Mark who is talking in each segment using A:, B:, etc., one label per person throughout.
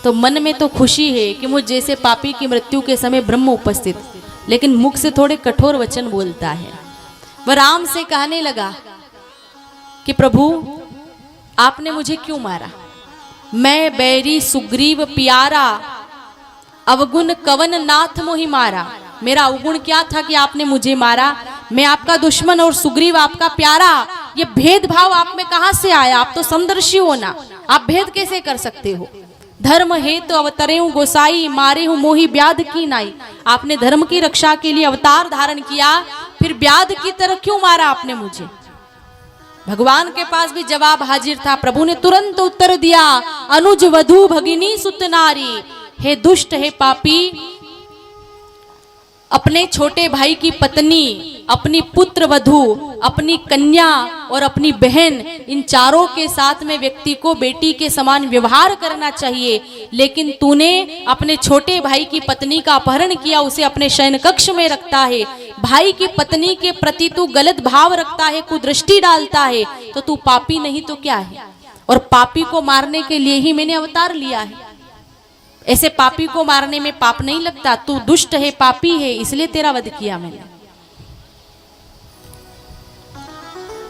A: तो मन में तो खुशी है कि मुझ जैसे पापी की मृत्यु के समय ब्रह्म उपस्थित, लेकिन मुख से थोड़े कठोर वचन बोलता है। वह राम से कहने लगा कि प्रभु आपने मुझे क्यों मारा? मैं बैरी सुग्रीव प्यारा, अवगुण कवन नाथ मोहि मारा। मेरा अवगुण क्या था कि आपने मुझे मारा? मैं आपका दुश्मन और सुग्रीव आपका प्यारा। ये भेदभाव आप में कहां से आया? आप तो समदर्शी हो ना, आप भेद कैसे कर सकते हो? धर्म है तो अवतरे हूँ गोसाई, मारे हूँ मोही ब्याध की नाई। आपने धर्म की रक्षा के लिए अवतार धारण किया, फिर ब्याध की तरह क्यों मारा आपने मुझे? भगवान के पास भी जवाब हाजिर था। प्रभु ने तुरंत उत्तर दिया, अनुज वधु भगिनी सुत नारी। हे दुष्ट, हे पापी, अपने छोटे भाई की पत्नी, अपनी पुत्र वधु, अपनी कन्या और अपनी बहन, इन चारों के साथ में व्यक्ति को बेटी के समान व्यवहार करना चाहिए, लेकिन तूने अपने छोटे भाई की पत्नी का अपहरण किया, उसे अपने शयन कक्ष में रखता है, भाई की पत्नी के प्रति तू गलत भाव रखता है, कुदृष्टि डालता है, तो तू पापी नहीं तो क्या है? और पापी को मारने के लिए ही मैंने अवतार लिया है। ऐसे पापी को मारने में पाप नहीं लगता। तू दुष्ट है, पापी है, इसलिए तेरा वध किया मैंने।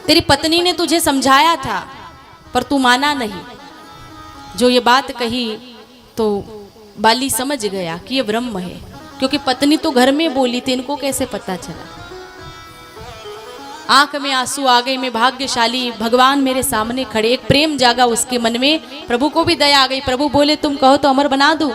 A: तेरी पत्नी ने तुझे समझाया था पर तू माना नहीं। जो ये बात कही तो बाली समझ गया कि ये ब्रह्म है, क्योंकि पत्नी तो घर में बोली थी, इनको कैसे पता चला? आंख में आंसू आ गए। मैं भाग्यशाली, भगवान मेरे सामने खड़े। एक प्रेम जागा उसके मन में। प्रभु को भी दया आ गई। प्रभु बोले तुम कहो तो अमर बना दूं,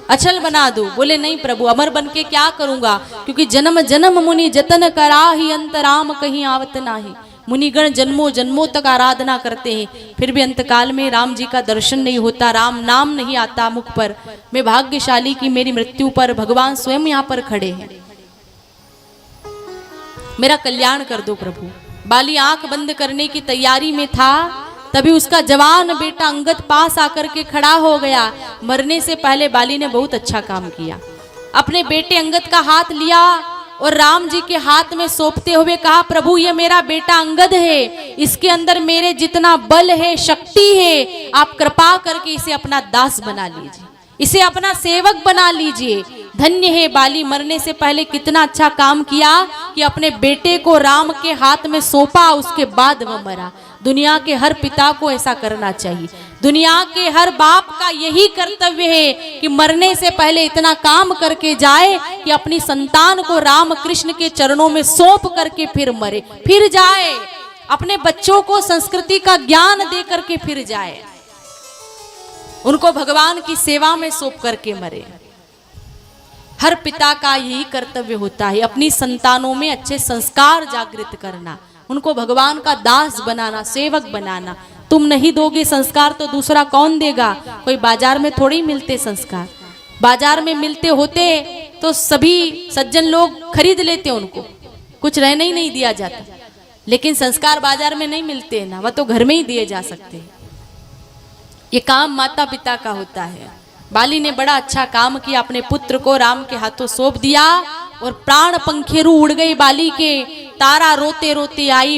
A: अचल बना दूं। बोले नहीं प्रभु, अमर बन के क्या करूंगा? क्योंकि जन्म जन्म मुनि जतन कराही, अंतराम कहीं आवत नाही। मुनिगण जन्मों जन्मों तक आराधना करते हैं, फिर भी अंतकाल में राम जी का दर्शन नहीं होता, राम नाम नहीं आता मुख पर। मैं भाग्यशाली कि मेरी मृत्यु पर भगवान स्वयं यहाँ पर खड़े हैं। मेरा कल्याण कर दो प्रभु। बाली आंख बंद करने की तैयारी में था, तभी उसका जवान बेटा अंगद पास आकर के खड़ा हो गया। मरने से पहले बाली ने बहुत अच्छा काम किया। अपने बेटे अंगद का हाथ लिया और राम जी के हाथ में सौंपते हुए कहा, प्रभु ये मेरा बेटा अंगद है, इसके अंदर मेरे जितना बल है, शक्ति है, आप कृपा करके इसे अपना दास बना लीजिए, इसे अपना सेवक बना लीजिए। धन्य है बाली, मरने से पहले कितना अच्छा काम किया कि अपने बेटे को राम के हाथ में सौंपा, उसके बाद वह मरा। दुनिया के हर पिता को ऐसा करना चाहिए। दुनिया के हर बाप का यही कर्तव्य है कि मरने से पहले इतना काम करके जाए कि अपनी संतान को राम कृष्ण के चरणों में सौंप करके फिर मरे, फिर जाए, अपने बच्चों को संस्कृति का ज्ञान दे करके फिर जाए, उनको भगवान की सेवा में सौंप करके मरे। हर पिता का यही कर्तव्य होता है, अपनी संतानों में अच्छे संस्कार जागृत करना, उनको भगवान का दास बनाना, सेवक बनाना। तुम नहीं दोगे संस्कार तो दूसरा कौन देगा? कोई बाजार में थोड़ी मिलते संस्कार। बाजार में मिलते होते तो सभी सज्जन लोग खरीद लेते, उनको कुछ रहने ही नहीं दिया जाता। लेकिन संस्कार बाजार में नहीं मिलते ना, वह तो घर में ही दिए जा सकते हैं। ये काम माता पिता का होता है। बाली ने बड़ा अच्छा काम किया, अपने पुत्र को राम के हाथों सौंप दिया और प्राण पंखेरु उड़ गई बाली के। तारा रोते रोते आई।